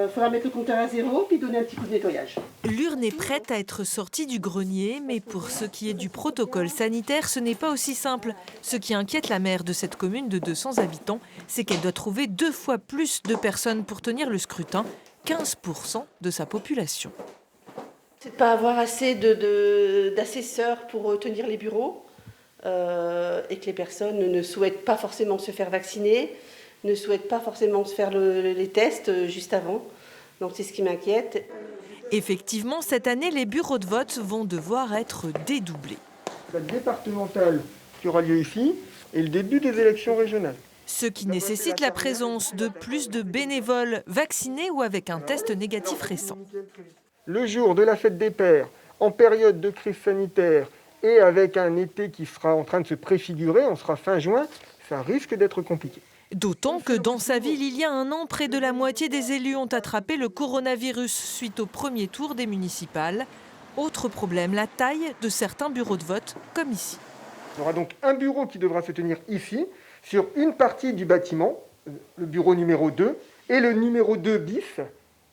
faudra mettre le compteur à zéro puis donner un petit coup de nettoyage. L'urne est prête à être sortie du grenier, mais pour ce qui est du protocole sanitaire, ce n'est pas aussi simple. Ce qui inquiète la maire de cette commune de 200 habitants, c'est qu'elle doit trouver 2 fois plus de personnes pour tenir le scrutin, 15% de sa population. C'est de ne pas avoir assez d'assesseurs pour tenir les bureaux et que les personnes ne souhaitent pas forcément se faire vacciner, ne souhaitent pas forcément se faire les tests juste avant. Donc c'est ce qui m'inquiète. Effectivement, cette année, les bureaux de vote vont devoir être dédoublés. La départementale qui aura lieu ici et le début des élections régionales. Ce qui nécessite la présence de plus de bénévoles vaccinés ou avec un test négatif récent. Le jour de la fête des pères, en période de crise sanitaire et avec un été qui sera en train de se préfigurer, on sera fin juin, ça risque d'être compliqué. D'autant que dans sa ville, il y a un an, près de la moitié des élus ont attrapé le coronavirus suite au premier tour des municipales. Autre problème, la taille de certains bureaux de vote, comme ici. On aura donc un bureau qui devra se tenir ici, sur une partie du bâtiment, le bureau numéro 2, et le numéro 2 bis,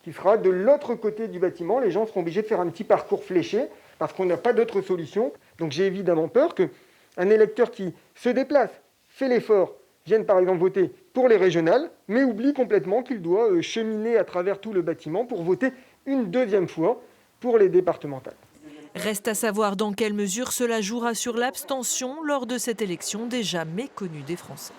qui sera de l'autre côté du bâtiment. Les gens seront obligés de faire un petit parcours fléché, parce qu'on n'a pas d'autre solution. Donc j'ai évidemment peur qu'un électeur qui se déplace, fait l'effort, vienne par exemple voter pour les régionales, mais oublie complètement qu'il doit cheminer à travers tout le bâtiment pour voter une deuxième fois pour les départementales. Reste à savoir dans quelle mesure cela jouera sur l'abstention lors de cette élection déjà méconnue des Français.